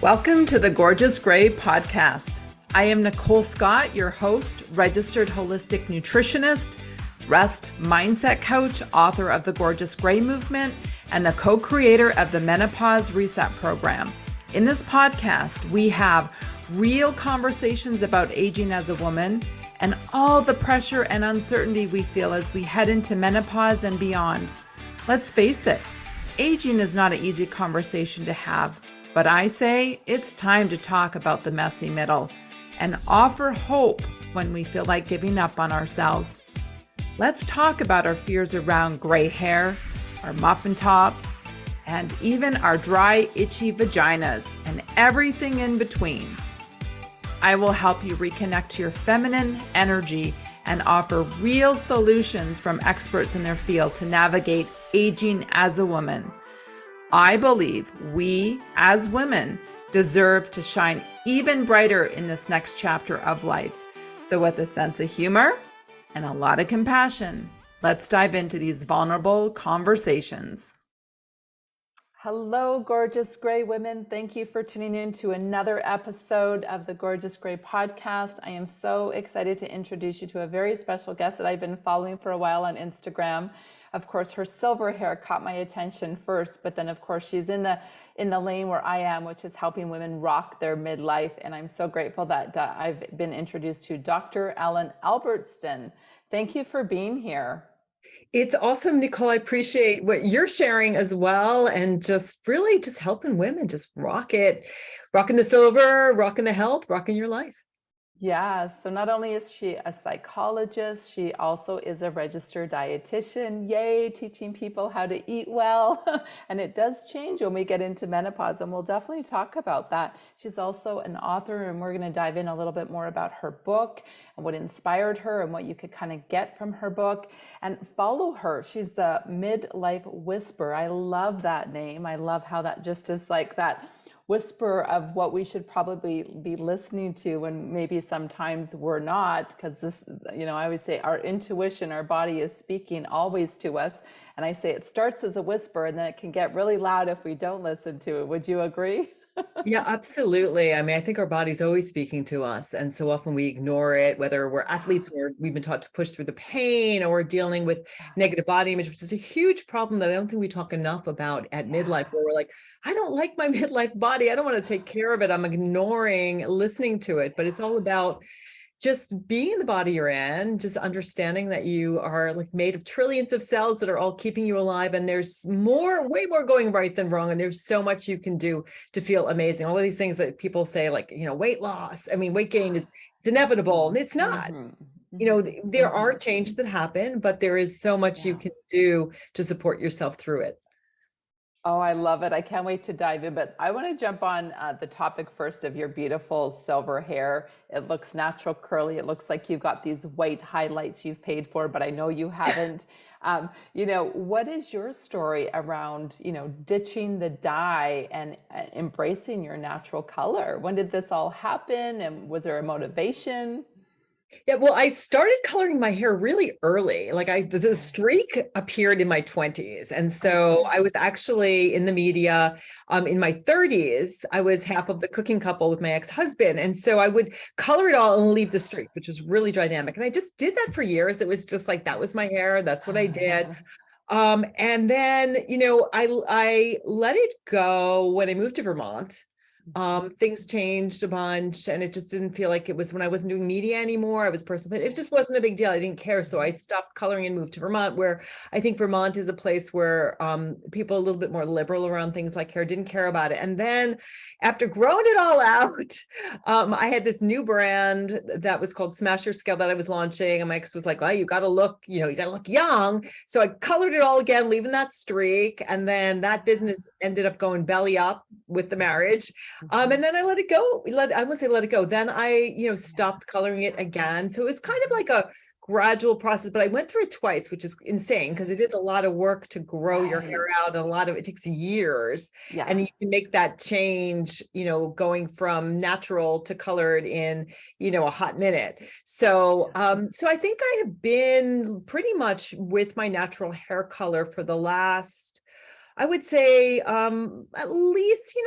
Welcome to the Gorgeous Gray podcast. I am Nicole Scott, your host, registered holistic nutritionist, rest mindset coach, author of the Gorgeous Gray movement, and the co-creator of the Menopause Reset program. In this podcast, we have real conversations about aging as a woman and all the pressure and uncertainty we feel as we head into menopause and beyond. Let's face it, aging is not an easy conversation to have. But I say it's time to talk about the messy middle and offer hope when we feel like giving up on ourselves. Let's talk about our fears around gray hair, our muffin tops, and even our dry, itchy vaginas and everything in between. I will help you reconnect to your feminine energy and offer real solutions from experts in their field to navigate aging as a woman. I believe we, as women, deserve to shine even brighter in this next chapter of life. So with a sense of humor and a lot of compassion, let's dive into these vulnerable conversations. Hello, Gorgeous Gray women. Thank you for tuning in to another episode of the Gorgeous Gray podcast. I am so excited to introduce you to a very special guest that I've been following for a while on Instagram. Of course, her silver hair caught my attention first, but then of course she's in the lane where I am, which is helping women rock their midlife. And I'm so grateful that I've been introduced to Dr. Ellen Albertson. Thank you for being here. It's awesome, Nicole. I appreciate what you're sharing as well. And just really just helping women just rock it, rocking the silver, rocking the health, rocking your life. Yeah, so not only is she a psychologist, she also is a registered dietitian. Yay, teaching people how to eat well. And it does change when we get into menopause, and we'll definitely talk about that. She's also an author, and we're going to dive in a little bit more about her book and what inspired her and what you could kind of get from her book. And follow her. She's the Midlife Whisperer. I love that name. I love how that just is like that whisper of what we should probably be listening to when maybe sometimes we're not, because this, I always say our intuition, our body is speaking always to us. And I say it starts as a whisper and then it can get really loud if we don't listen to it. Would you agree? Yeah, absolutely. I mean, I think our body's always speaking to us. And so often we ignore it, whether we're athletes or we've been taught to push through the pain, or we're dealing with negative body image, which is a huge problem that I don't think we talk enough about at midlife, where we're like, I don't like my midlife body. I don't want to take care of it. I'm ignoring listening to it. But it's all about just being in the body you're in, just understanding that you are like made of trillions of cells that are all keeping you alive. And there's way more going right than wrong. And there's so much you can do to feel amazing. All of these things that people say, like, weight loss, weight gain is it's inevitable. And it's not. There are changes that happen, but there is so much you can do to support yourself through it. Oh, I love it. I can't wait to dive in, but I want to jump on the topic first of your beautiful silver hair. It looks natural, curly. It looks like you've got these white highlights you've paid for, but I know you haven't. What is your story around, ditching the dye and embracing your natural color? When did this all happen? And was there a motivation? Yeah, well, I started coloring my hair really early. Like the streak appeared in my 20s. And so I was actually in the media in my 30s. I was half of the cooking couple with my ex-husband. And so I would color it all and leave the streak, which was really dynamic. And I just did that for years. It was just like, that was my hair. That's what I did. And then, I let it go when I moved to Vermont. Things changed a bunch, and it just didn't feel like it was when I wasn't doing media anymore. I was personal, it just wasn't a big deal. I didn't care. So I stopped coloring and moved to Vermont, where I think Vermont is a place where people a little bit more liberal around things like hair, didn't care about it. And then after growing it all out, I had this new brand that was called Smash Your Scale that I was launching. And my ex was like, well, you got to look young. So I colored it all again, leaving that streak. And then that business ended up going belly up with the marriage. And then I let it go. I wouldn't say let it go. Then I, stopped coloring it again. So it's kind of like a gradual process, but I went through it twice, which is insane because it is a lot of work to grow your hair out. And it takes years. Yeah. And you can make that change, going from natural to colored in, a hot minute. So, so I think I have been pretty much with my natural hair color for the last I would say at least,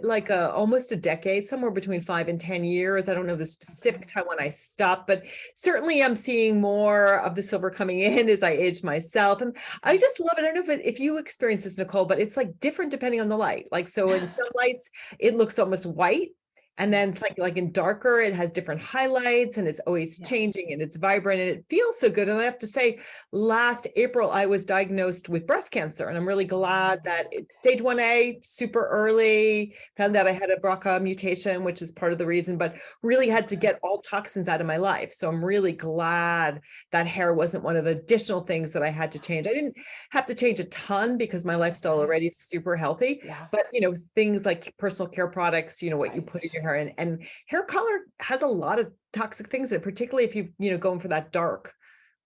like almost a decade, somewhere between 5 and 10 years. I don't know the specific time when I stopped, but certainly I'm seeing more of the silver coming in as I age myself. And I just love it. I don't know if you experience this, Nicole, but it's like different depending on the light. Like, so in some lights, it looks almost white. And then it's like in darker, it has different highlights and it's always changing and it's vibrant and it feels so good. And I have to say, last April, I was diagnosed with breast cancer. And I'm really glad that it's stage 1A, super early, found out I had a BRCA mutation, which is part of the reason, but really had to get all toxins out of my life. So I'm really glad that hair wasn't one of the additional things that I had to change. I didn't have to change a ton because my lifestyle already is super healthy, but things like personal care products, what you put in your hair, and hair color has a lot of toxic things in it, particularly if going for that dark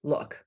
look.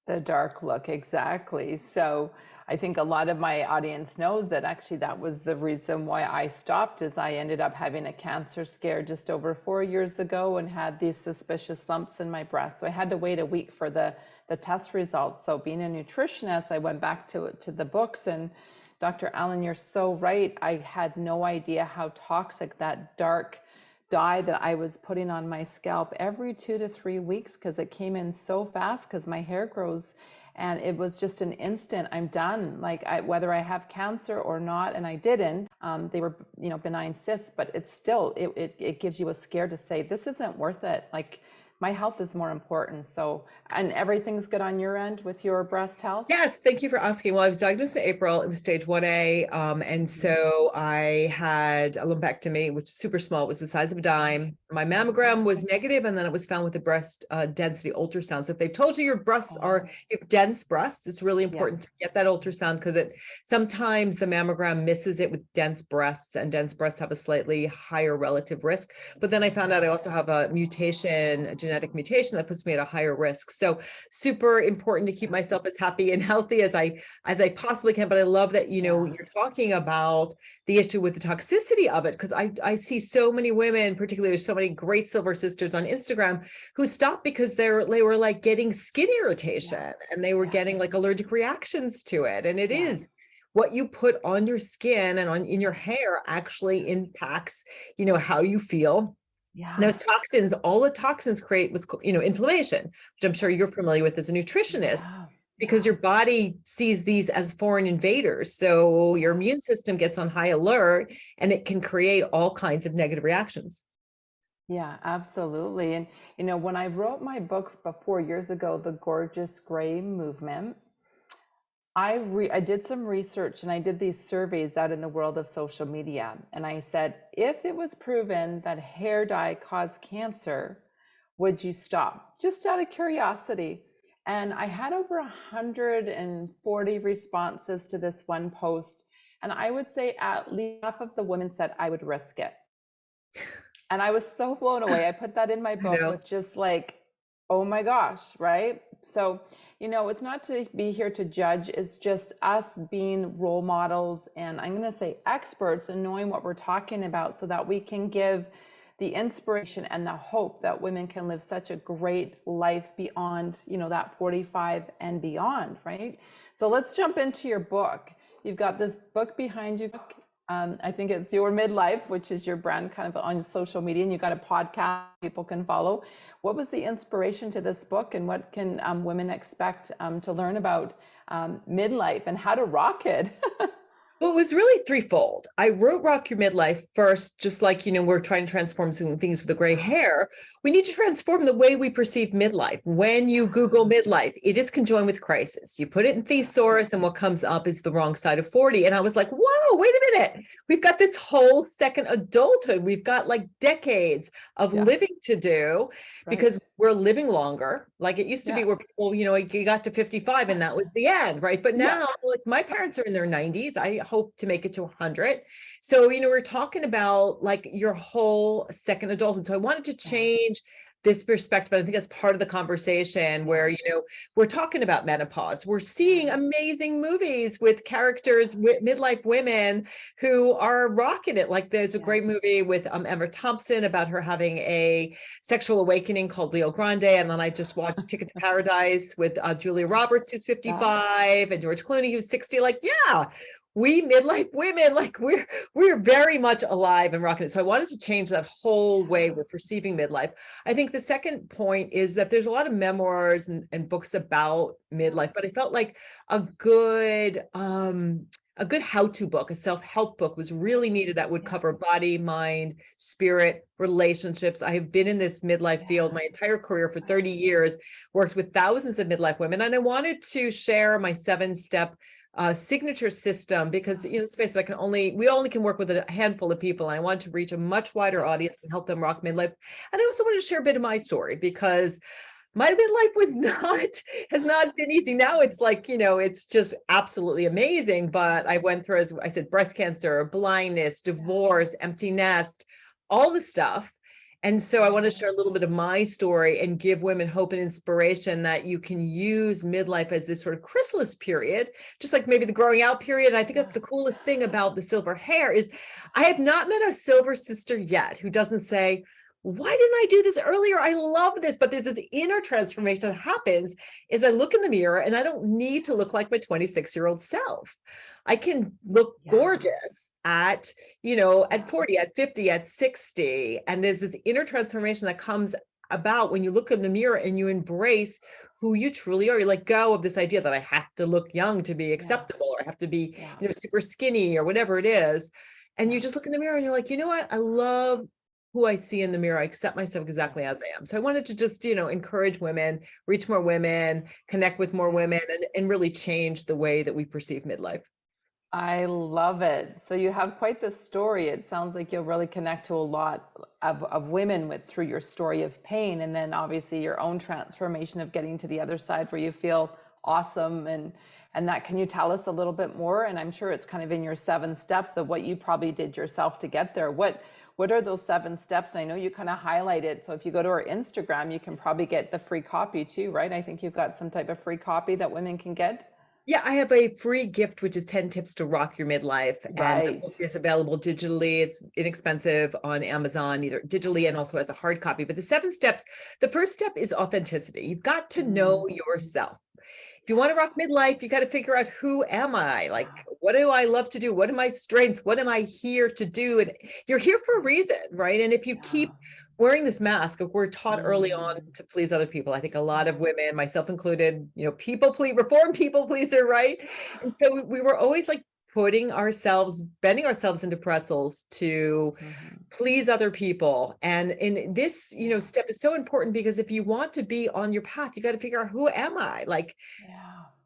The dark look, exactly. So I think a lot of my audience knows that actually that was the reason why I stopped, is I ended up having a cancer scare just over 4 years ago and had these suspicious lumps in my breast. So I had to wait a week for the test results. So being a nutritionist, I went back to the books, and Dr. Allen, you're so right. I had no idea how toxic that dark dye that I was putting on my scalp every 2 to 3 weeks, because it came in so fast because my hair grows, and it was just an instant, I'm done. Like whether I have cancer or not, and I didn't, they were, benign cysts, but it's still, it gives you a scare to say, this isn't worth it. Like, my health is more important. So, and everything's good on your end with your breast health? Yes, thank you for asking. Well, I was diagnosed in April. It was stage 1A. And so I had a lumpectomy, which is super small. It was the size of a dime. My mammogram was negative, and then it was found with the breast density ultrasound. So if they told you your breasts you have dense breasts, it's really important to get that ultrasound, because sometimes the mammogram misses it with dense breasts, and dense breasts have a slightly higher relative risk. But then I found out I also have a genetic mutation that puts me at a higher risk. So super important to keep myself as happy and healthy as I possibly can. But I love that, you're talking about the issue with the toxicity of it, because I see so many women, particularly there's so many great silver sisters on Instagram, who stopped because they were like getting skin irritation and they were getting like allergic reactions to it. And it is what you put on your skin and in your hair actually impacts, how you feel. Those toxins, all the toxins create what's called, inflammation, which I'm sure you're familiar with as a nutritionist, because your body sees these as foreign invaders. So your immune system gets on high alert, and it can create all kinds of negative reactions. Yeah, absolutely. And, when I wrote my book 4 years ago, The Gorgeous Gray Movement, I did some research, and I did these surveys out in the world of social media. And I said, if it was proven that hair dye caused cancer, would you stop? Just out of curiosity. And I had over 140 responses to this one post. And I would say at least half of the women said I would risk it. And I was so blown away. I put that in my book with just like, oh my gosh, right? So, it's not to be here to judge. It's just us being role models, and I'm going to say experts, and knowing what we're talking about, so that we can give the inspiration and the hope that women can live such a great life beyond, that 45 and beyond, right? So let's jump into your book. You've got this book behind you. I think it's Your Midlife, which is your brand kind of on social media, and you got a podcast people can follow. What was the inspiration to this book, and what can women expect to learn about midlife and how to rock it? Well, it was really threefold. I wrote Rock Your Midlife first, just like, we're trying to transform some things with the gray hair. We need to transform the way we perceive midlife. When you Google midlife, it is conjoined with crisis. You put it in thesaurus, and what comes up is the wrong side of 40. And I was like, whoa, wait a minute. We've got this whole second adulthood. We've got like decades of living to do, because we're living longer. Like it used to be where people, you got to 55 and that was the end, right? But now, like my parents are in their 90s. I hope to make it to 100. So, we're talking about like your whole second adulthood. So I wanted to change this perspective. I think that's part of the conversation where, we're talking about menopause. We're seeing amazing movies with characters, midlife women who are rocking it. Like there's a great movie with Emma Thompson about her having a sexual awakening called Leo Grande. And then I just watched Ticket to Paradise with Julia Roberts, who's 55, and George Clooney, who's 60. Like, we midlife women, like we're very much alive and rocking it. So I wanted to change that whole way we're perceiving midlife. I think the second point is that there's a lot of memoirs and books about midlife, but I felt like a good how-to book, a self-help book was really needed that would cover body, mind, spirit, relationships. I have been in this midlife field my entire career for 30 years, worked with thousands of midlife women, and I wanted to share my 7-step signature system because, let's face it, we only can work with a handful of people. And I want to reach a much wider audience and help them rock midlife. And I also want to share a bit of my story because my midlife has not been easy. Now it's like, it's just absolutely amazing. But I went through, as I said, breast cancer, blindness, divorce, empty nest, all the stuff. And so I want to share a little bit of my story and give women hope and inspiration that you can use midlife as this sort of chrysalis period, just like maybe the growing out period. And I think that's the coolest thing about the silver hair is I have not met a silver sister yet who doesn't say, why didn't I do this earlier? I love this. But there's this inner transformation that happens as I look in the mirror and I don't need to look like my 26-year-old self. I can look gorgeous at 40, at 50, at 60. And there's this inner transformation that comes about when you look in the mirror and you embrace who you truly are. You let go of this idea that I have to look young to be acceptable, or I have to be, super skinny or whatever it is. And you just look in the mirror and you're like, you know what? I love who I see in the mirror. I accept myself exactly as I am. So I wanted to just, encourage women, reach more women, connect with more women, and really change the way that we perceive midlife. I love it. So you have quite the story. It sounds like you'll really connect to a lot of women through your story of pain, and then obviously your own transformation of getting to the other side where you feel awesome and that. Can you tell us a little bit more? And I'm sure it's kind of in your 7 steps of what you probably did yourself to get there. What are those 7 steps? And I know you kind of highlight it. So if you go to our Instagram, you can probably get the free copy too, right? I think you've got some type of free copy that women can get. Yeah, I have a free gift, which is 10 tips to rock your midlife. And the book is available digitally. It's inexpensive on Amazon, either digitally and also as a hard copy. But the 7 steps, the first step is authenticity. You've got to know yourself. If you want to rock midlife, you got to figure out, who am I? Like, what do I love to do? What are my strengths? What am I here to do? And you're here for a reason, right? And if you keep wearing this mask, we're taught early on to please other people. I think a lot of women, myself included, reformed people pleaser, right? And so we were always like bending ourselves into pretzels to please other people. And in this, step is so important because if you want to be on your path, you got to figure out, who am I? Like,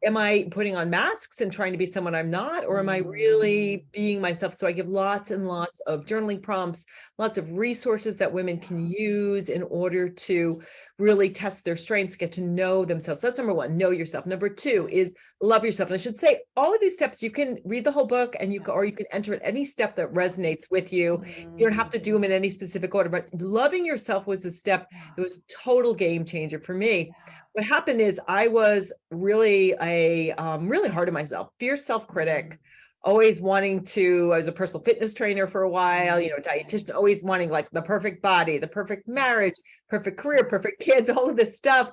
am I putting on masks and trying to be someone I'm not, or am I really being myself? So I give lots and lots of journaling prompts, lots of resources that women can use in order to really test their strengths, get to know themselves. That's number 1, know yourself. Number 2 is love yourself. And I should say, all of these steps, you can read the whole book and you can enter at any step that resonates with you. You don't have to do them in any specific order, but loving yourself was a step that was a total game changer for me. What happened is I was really really hard on myself, fierce self-critic, always wanting to, I was a personal fitness trainer for a while, dietitian, always wanting like the perfect body, the perfect marriage, perfect career, perfect kids, all of this stuff,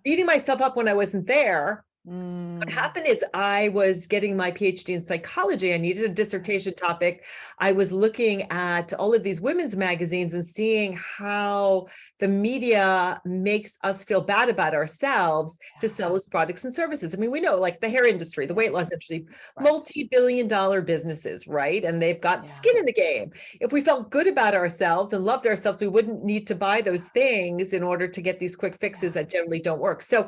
beating myself up when I wasn't there. What happened is I was getting my PhD in psychology. I needed a dissertation topic. I was looking at all of these women's magazines and seeing how the media makes us feel bad about ourselves to sell us products and services. I mean, we know, like the hair industry, the weight loss industry, multi-billion-dollar businesses, right? And they've got skin in the game. If we felt good about ourselves and loved ourselves, we wouldn't need to buy those things in order to get these quick fixes that generally don't work. So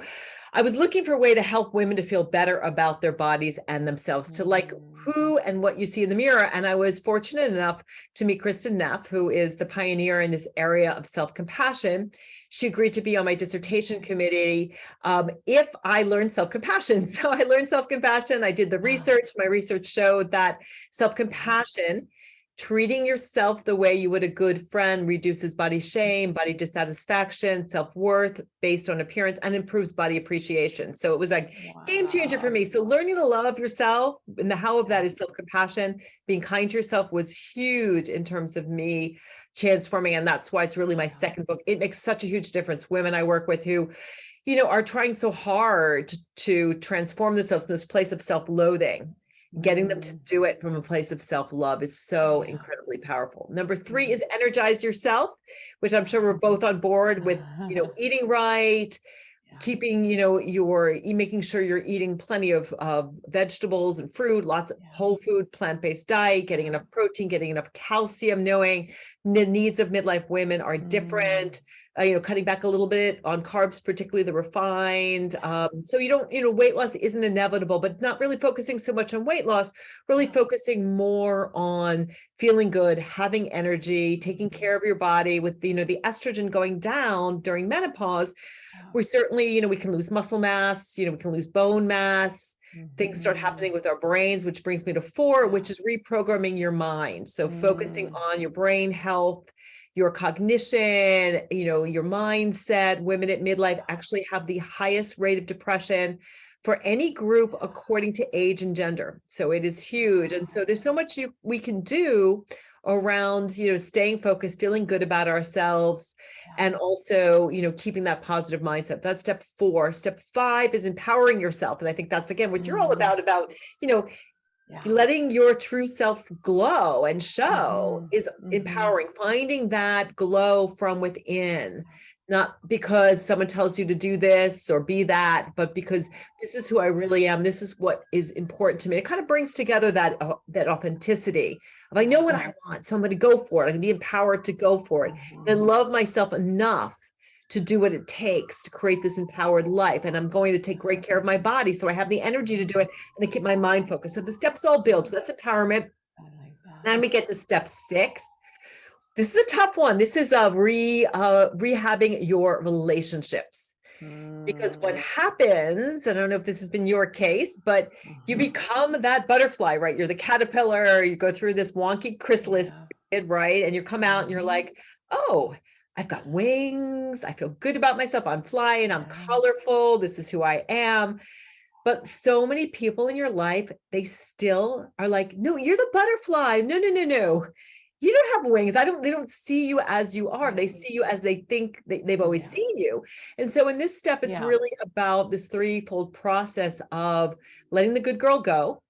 I was looking for a way to help women to feel better about their bodies and themselves, to like who and what you see in the mirror. And I was fortunate enough to meet Kristen Neff, who is the pioneer in this area of self-compassion. She agreed to be on my dissertation committee if I learned self-compassion. So I learned self-compassion. I did the research. My research showed that self-compassion, treating yourself the way you would a good friend, reduces body shame, body dissatisfaction, self-worth based on appearance, and improves body appreciation. So it was a game changer for me. So learning to love yourself, and the how of that is self-compassion. Being kind to yourself was huge in terms of me transforming. And that's why it's really my second book. It makes such a huge difference. Women I work with who, are trying so hard to transform themselves in this place of self-loathing. Getting them to do it from a place of self-love is so incredibly powerful. Number 3 is energize yourself, which I'm sure we're both on board with, eating right, keeping, making sure you're eating plenty of vegetables and fruit, lots of whole food, plant-based diet, getting enough protein, getting enough calcium, knowing the needs of midlife women are different, cutting back a little bit on carbs, particularly the refined. So you don't, weight loss isn't inevitable, but not really focusing so much on weight loss, really focusing more on feeling good, having energy, taking care of your body with, the estrogen going down during menopause. We certainly, we can lose muscle mass, we can lose bone mass. Things start happening with our brains, which brings me to 4, which is reprogramming your mind. So focusing on your brain health, your cognition, your mindset. Women at midlife actually have the highest rate of depression for any group according to age and gender. So it is huge. And so there's so much we can do around, staying focused, feeling good about ourselves, and also, keeping that positive mindset. That's step 4. Step 5 is empowering yourself. And I think that's, again, what you're all about, letting your true self glow and show is empowering, finding that glow from within, not because someone tells you to do this or be that, but because this is who I really am. This is what is important to me. It kind of brings together that authenticity. If I know what I want, so I'm going to go for it. I'm going to be empowered to go for it. And I love myself enough to do what it takes to create this empowered life. And I'm going to take great care of my body so I have the energy to do it and to keep my mind focused. So the steps all build. So that's empowerment. Then we get to step 6. This is a tough one. This is rehabbing your relationships. Because what happens, I don't know if this has been your case, but you become that butterfly, right? You're the caterpillar, you go through this wonky chrysalis, right? And you come out and you're like, oh, I've got wings. I feel good about myself. I'm flying. I'm colorful. This is who I am. But so many people in your life, they still are like, no, you're the butterfly. No, no, no, no. You don't have wings. They don't see you as you are. They see you as they think they've always seen you. And so in this step, it's really about this 3-fold process of letting the good girl go,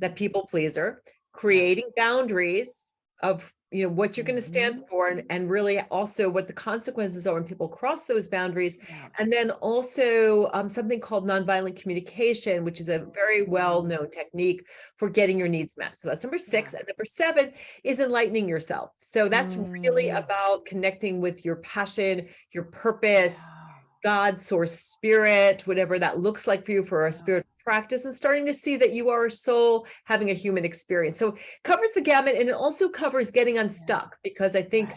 that people pleaser, creating boundaries of what you're going to stand for, and really also what the consequences are when people cross those boundaries. And then also something called nonviolent communication, which is a very well-known technique for getting your needs met. So that's number 6. And number 7 is enlightening yourself. So that's really about connecting with your passion, your purpose, God, source, spirit, whatever that looks like for you for a spiritual practice, and starting to see that you are a soul having a human experience. So it covers the gamut, and it also covers getting unstuck, because I think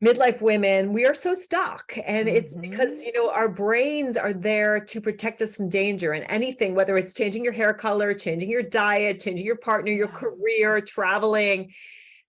midlife women, we are so stuck, and it's because, our brains are there to protect us from danger, and anything, whether it's changing your hair color, changing your diet, changing your partner, your career, traveling,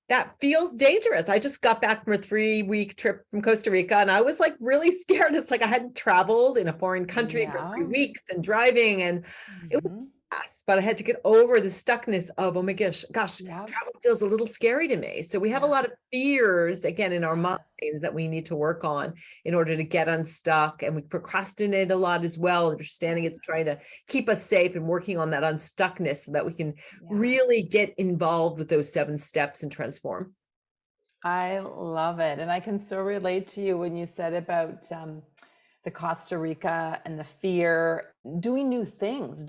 that feels dangerous. I just got back from a 3-week trip from Costa Rica, and I was like really scared. It's like I hadn't traveled in a foreign country for 3 weeks and driving, and it was fast, but I had to get over the stuckness of, oh my gosh, travel feels a little scary to me. So we have a lot of fears, again, in our minds that we need to work on in order to get unstuck. And we procrastinate a lot as well, understanding it's trying to keep us safe and working on that unstuckness so that we can really get involved with those 7 steps and transform. I love it. And I can so relate to you when you said about the Costa Rica and the fear, doing new things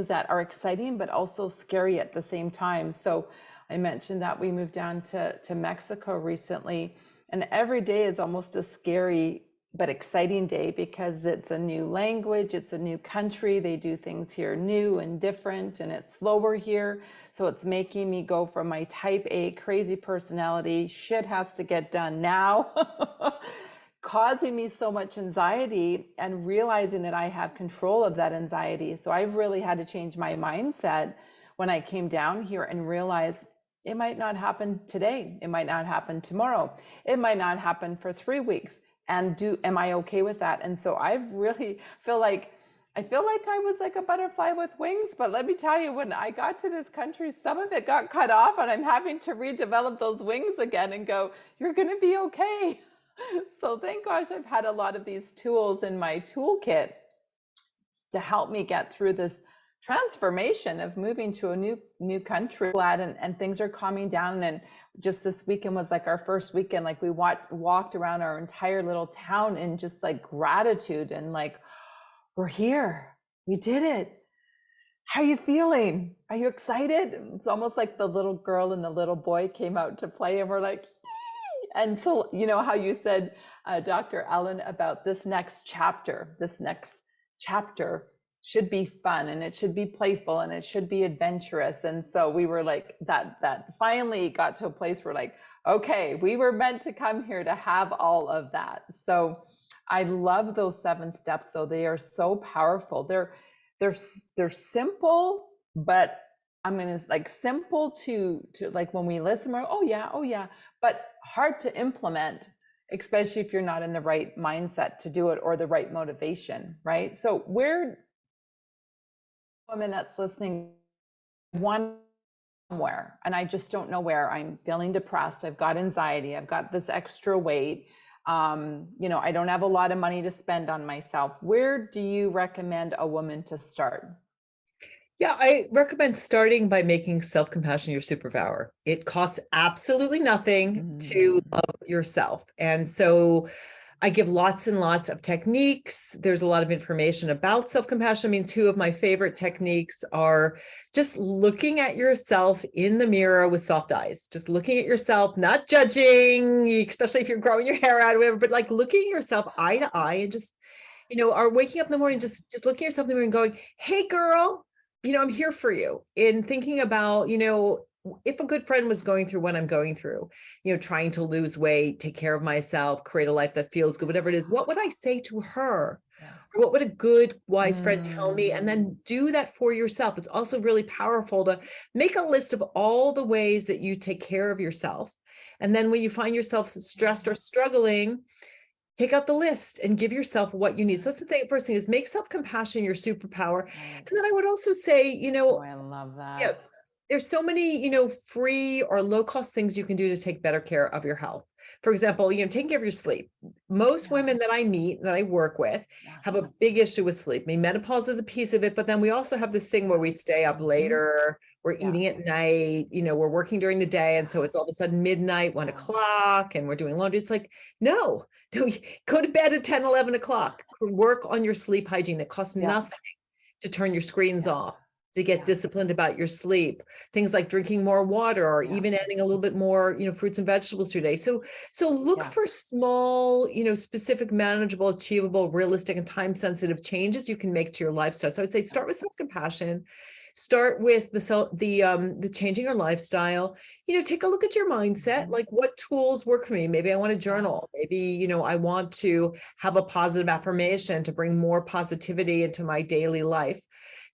that are exciting, but also scary at the same time. So I mentioned that we moved down to Mexico recently, and every day is almost a scary but exciting day, because it's a new language, it's a new country, they do things here new and different, and it's slower here. So it's making me go from my type A crazy personality, shit has to get done now, causing me so much anxiety, and realizing that I have control of that anxiety. So I've really had to change my mindset when I came down here and realized it might not happen today. It might not happen tomorrow. It might not happen for 3 weeks. And am I okay with that? And so I've really feel like I was like a butterfly with wings, but let me tell you, when I got to this country, some of it got cut off, and I'm having to redevelop those wings again and go, you're going to be okay. So thank gosh I've had a lot of these tools in my toolkit to help me get through this transformation of moving to a new country. Glad, and things are calming down. And just this weekend was like our first weekend, like we walked around our entire little town in just like gratitude and like, we're here, we did it. How are you feeling? Are you excited? It's almost like the little girl and the little boy came out to play, and we're like, yay! And so, you know how you said, Dr. Ellen, about this next chapter should be fun, and it should be playful, and it should be adventurous. And so we were like, that finally got to a place where like, okay, we were meant to come here to have all of that. So I love those 7 steps. So they are so powerful. They're simple, but I mean, it's like simple to like when we listen, we're, oh yeah, but hard to implement, especially if you're not in the right mindset to do it or the right motivation, right? So where women that's listening, one somewhere, and I just don't know where, I'm feeling depressed, I've got anxiety, I've got this extra weight, you know, I don't have a lot of money to spend on myself. Where do you recommend a woman to start? Yeah, I recommend starting by making self-compassion your superpower. It costs absolutely nothing to love yourself. And so I give lots and lots of techniques. There's a lot of information about self-compassion. I mean, 2 of my favorite techniques are just looking at yourself in the mirror with soft eyes, just looking at yourself, not judging, especially if you're growing your hair out or whatever, but like looking at yourself eye to eye and just, you know, or waking up in the morning, just looking at yourself in the mirror and going, hey, girl, you know, I'm here for you. And thinking about, you know, if a good friend was going through what I'm going through, you know, trying to lose weight, take care of myself, create a life that feels good, whatever it is, what would I say to her? Yeah. What would a good, wise friend tell me? And then do that for yourself. It's also really powerful to make a list of all the ways that you take care of yourself. And then when you find yourself stressed or struggling, take out the list and give yourself what you need. So that's the thing. First thing is make self-compassion your superpower. Right. And then I would also say, you know, Oh, I love that. yeah, there's so many, you know, free or low cost things you can do to take better care of your health. For example, you know, taking care of your sleep. Most women that I meet, that I work with, have a big issue with sleep. I mean, menopause is a piece of it, but then we also have this thing where we stay up later, we're eating at night, you know, we're working during the day. And so it's all of a sudden midnight, 1 o'clock, and we're doing laundry. It's like, no, go to bed at 10, 11 o'clock, work on your sleep hygiene. It costs nothing to turn your screens off, to get disciplined about your sleep. Things like drinking more water, or even adding a little bit more, you know, fruits and vegetables to your day. So look for small, you know, specific, manageable, achievable, realistic, and time-sensitive changes you can make to your lifestyle. So I'd say start with self-compassion. Start with the changing your lifestyle. You know, take a look at your mindset. Like, what tools work for me? Maybe I want to journal. Maybe, you know, I want to have a positive affirmation to bring more positivity into my daily life.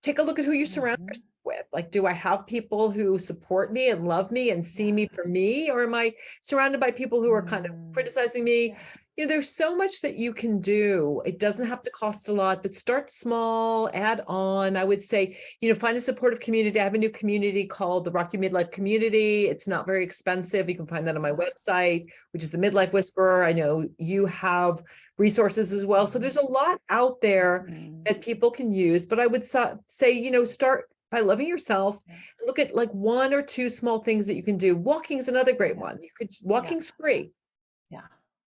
Take a look at who you surround yourself with. Like, do I have people who support me and love me and see me for me? Or am I surrounded by people who are kind of criticizing me? You know, there's so much that you can do. It doesn't have to cost a lot, but start small, add on. I would say, you know, find a supportive community. I have a new community called the Rock Your Midlife community. It's not very expensive. You can find that on my website, which is the Midlife Whisperer. I know you have resources as well. So there's a lot out there that people can use, but I would say, you know, start by loving yourself. Look at like 1 or 2 small things that you can do. Walking is another great one. Walking's free. Yeah.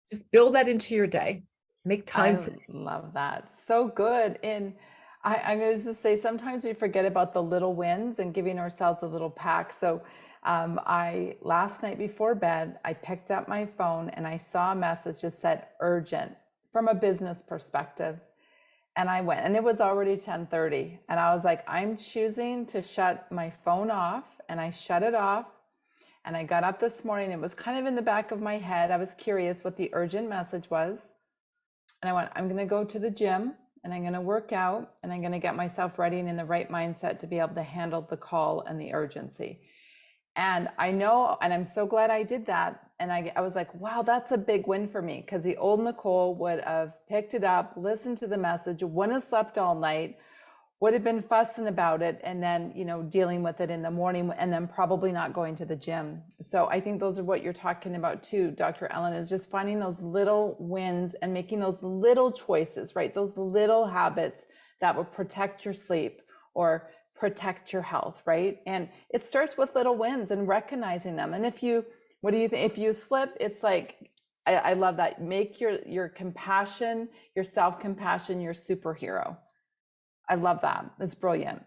Just build that into your day. Make time for it. Love that. So good. And I'm going to say sometimes we forget about the little wins and giving ourselves a little pack. So I last night before bed, I picked up my phone and I saw a message that said urgent from a business perspective. And I went, and it was already 10:30. And I was like, I'm choosing to shut my phone off. And I shut it off. And I got up this morning. It was kind of in the back of my head. I was curious what the urgent message was. And I went, I'm going to go to the gym and I'm going to work out and I'm going to get myself ready and in the right mindset to be able to handle the call and the urgency. And I know, and I'm so glad I did that. And I was like, wow, that's a big win for me, because the old Nicole would have picked it up, listened to the message, wouldn't have slept all night, would have been fussing about it, and then, you know, dealing with it in the morning, and then probably not going to the gym. So I think those are what you're talking about too, Dr. Ellen, is just finding those little wins and making those little choices, right? Those little habits that will protect your sleep or protect your health, right? And it starts with little wins and recognizing them. And if you, what do you think? If you slip, it's like, I love that. Make your compassion, your self-compassion, your superhero. I love that. It's brilliant.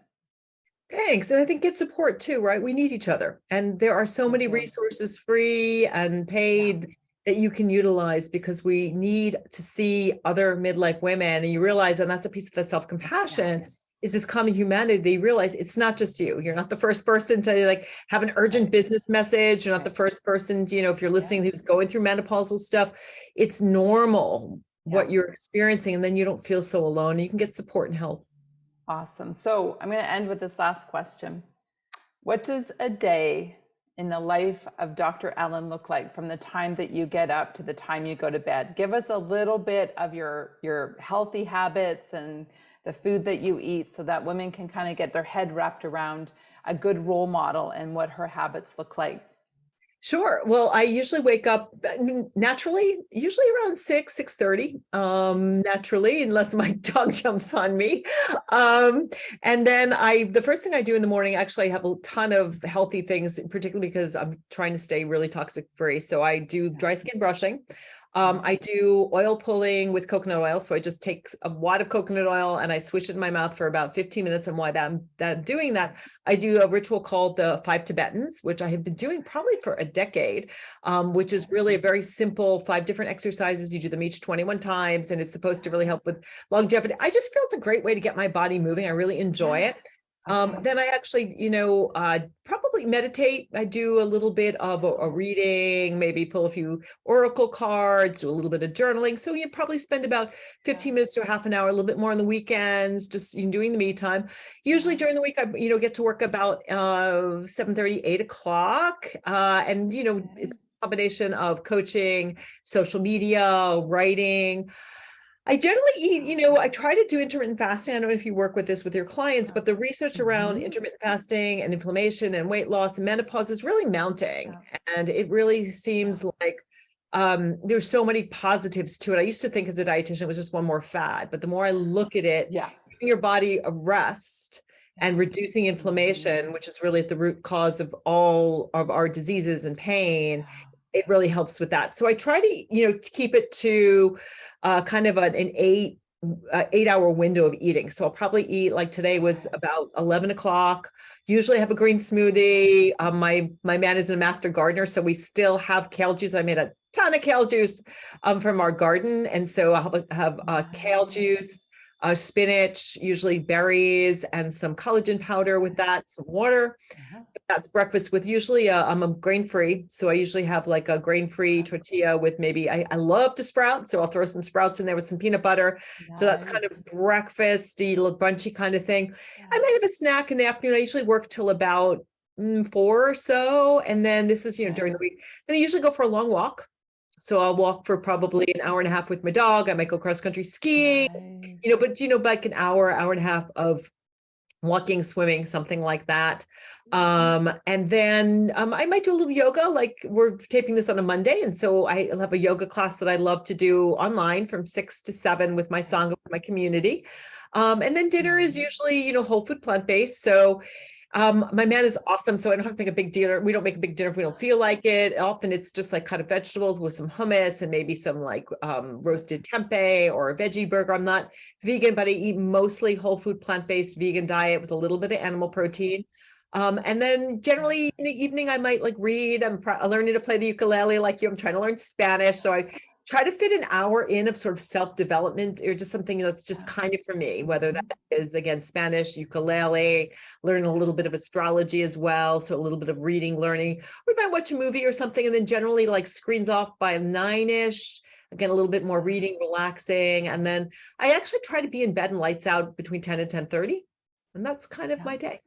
Thanks. And I think get support too, right? We need each other. And there are so many resources, free and paid, that you can utilize, because we need to see other midlife women. And you realize, and that's a piece of that self-compassion, is this common humanity. They realize it's not just you. You're not the first person to like have an urgent business message. You're not the first person to, if you're listening who's going through menopausal stuff, it's normal what you're experiencing. And then you don't feel so alone. You can get support and help. Awesome. So I'm going to end with this last question. What does a day in the life of Dr. Ellen look like from the time that you get up to the time you go to bed? Give us a little bit of your healthy habits and the food that you eat, so that women can kind of get their head wrapped around a good role model and what her habits look like. Sure. Well, I usually wake up naturally, usually around 6:30, naturally, unless my dog jumps on me. And then the first thing I do in the morning, actually I have a ton of healthy things, particularly because I'm trying to stay really toxic free. So I do dry skin brushing. I do oil pulling with coconut oil. So I just take a wad of coconut oil and I swish it in my mouth for about 15 minutes. And while I'm doing that, I do a ritual called the 5 Tibetans, which I have been doing probably for a decade, which is really a very simple 5 different exercises. You do them each 21 times, and it's supposed to really help with longevity. I just feel it's a great way to get my body moving. I really enjoy it. Then I actually, probably meditate. I do a little bit of a reading, maybe pull a few oracle cards, do a little bit of journaling. So you probably spend about 15 minutes to a half an hour, a little bit more on the weekends, just doing the me time. Usually during the week, I, get to work about 7:30, 8 o'clock. And, it's a combination of coaching, social media, writing. I generally eat, I try to do intermittent fasting. I don't know if you work with this with your clients, but the research around intermittent fasting and inflammation and weight loss and menopause is really mounting. And it really seems like there's so many positives to it. I used to think as a dietitian, it was just one more fad, but the more I look at it, giving your body a rest and reducing inflammation, which is really at the root cause of all of our diseases and pain, it really helps with that. So I try to, keep it to kind of an 8-hour window of eating. So I'll probably eat, like today was about 11 o'clock. Usually have a green smoothie. My man is a master gardener, so we still have kale juice. I made a ton of kale juice from our garden. And so I'll have kale juice, spinach, usually berries, and some collagen powder with that, some water. That's breakfast with usually I'm a grain-free. So I usually have like a grain-free tortilla with maybe, I love to sprout. So I'll throw some sprouts in there with some peanut butter. So that's kind of breakfasty, little brunchy kind of thing. I might have a snack in the afternoon. I usually work till about 4 or so. And then this is, during the week. Then I usually go for a long walk. So I'll walk for probably an hour and a half with my dog. I might go cross-country skiing, but, like an hour and a half of walking, swimming, something like that. And then I might do a little yoga, like we're taping this on a Monday. And so I have a yoga class that I love to do online from 6 to 7 with my Sangha, with my community. And then dinner is usually, whole food, plant-based. So my man is awesome. So I don't have to make a big dinner. We don't make a big dinner if we don't feel like it. Often it's just like cut of vegetables with some hummus and maybe some like roasted tempeh or a veggie burger. I'm not vegan, but I eat mostly whole food, plant-based vegan diet with a little bit of animal protein. And then generally in the evening, I might like read. I'm learning to play the ukulele like you. I'm trying to learn Spanish. So I try to fit an hour in of sort of self-development or just something that's just kind of for me, whether that is, again, Spanish, ukulele, learn a little bit of astrology as well. So a little bit of reading, learning. We might watch a movie or something, and then generally like screens off by 9-ish. Again, a little bit more reading, relaxing. And then I actually try to be in bed and lights out between 10 and 10:30. And that's kind of my day.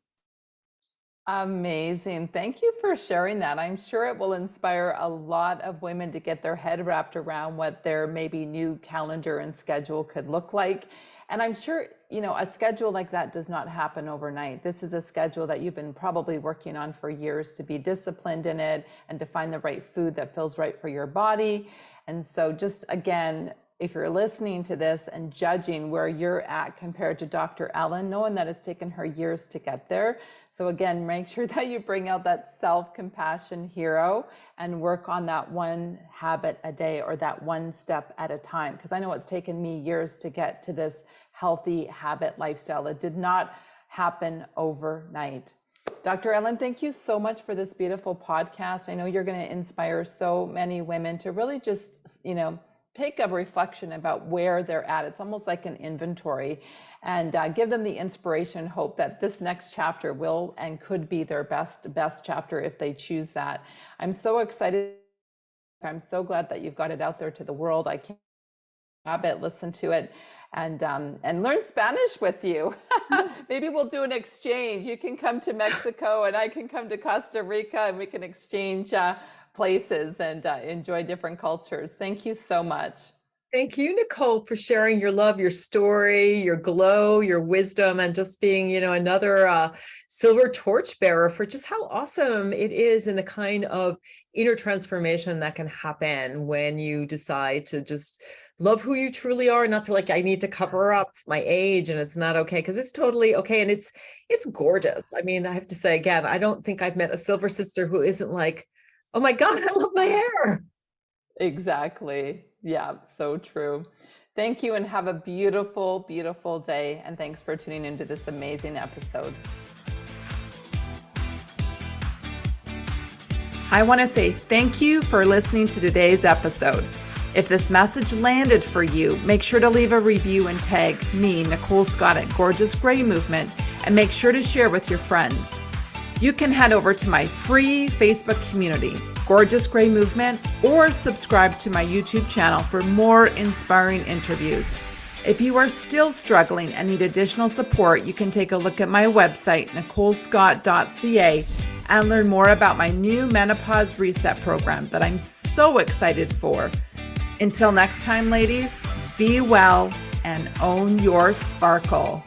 Amazing. Thank you for sharing that. I'm sure it will inspire a lot of women to get their head wrapped around what their maybe new calendar and schedule could look like. And I'm sure, a schedule like that does not happen overnight. This is a schedule that you've been probably working on for years to be disciplined in it and to find the right food that feels right for your body. And so just again, if you're listening to this and judging where you're at compared to Dr. Ellen, knowing that it's taken her years to get there. So again, make sure that you bring out that self-compassion hero and work on that one habit a day or that one step at a time. Because I know it's taken me years to get to this healthy habit lifestyle. It did not happen overnight. Dr. Ellen, thank you so much for this beautiful podcast. I know you're going to inspire so many women to really just, take a reflection about where they're at. It's almost like an inventory, and give them the inspiration, hope that this next chapter will and could be their best chapter if they choose that. I'm so excited. I'm so glad that you've got it out there to the world. I can't habit, listen to it, and learn Spanish with you. Maybe we'll do an exchange. You can come to Mexico and I can come to Costa Rica, and we can exchange places and enjoy different cultures. Thank you so much. Thank you, Nicole, for sharing your love, your story, your glow, your wisdom, and just being, another silver torchbearer for just how awesome it is and the kind of inner transformation that can happen when you decide to just love who you truly are and not feel like I need to cover up my age and it's not okay, because it's totally okay. And it's gorgeous. I mean, I have to say again, I don't think I've met a silver sister who isn't like, oh my God, I love my hair. Exactly. Yeah, so true. Thank you and have a beautiful, beautiful day. And thanks for tuning into this amazing episode. I want to say thank you for listening to today's episode. If this message landed for you, make sure to leave a review and tag me, Nicole Scott at Gorgeous Gray Movement, and make sure to share with your friends. You can head over to my free Facebook community, Gorgeous Gray Movement, or subscribe to my YouTube channel for more inspiring interviews. If you are still struggling and need additional support, you can take a look at my website, nicolescott.ca, and learn more about my new Menopause Reset program that I'm so excited for. Until next time, ladies, be well and own your sparkle.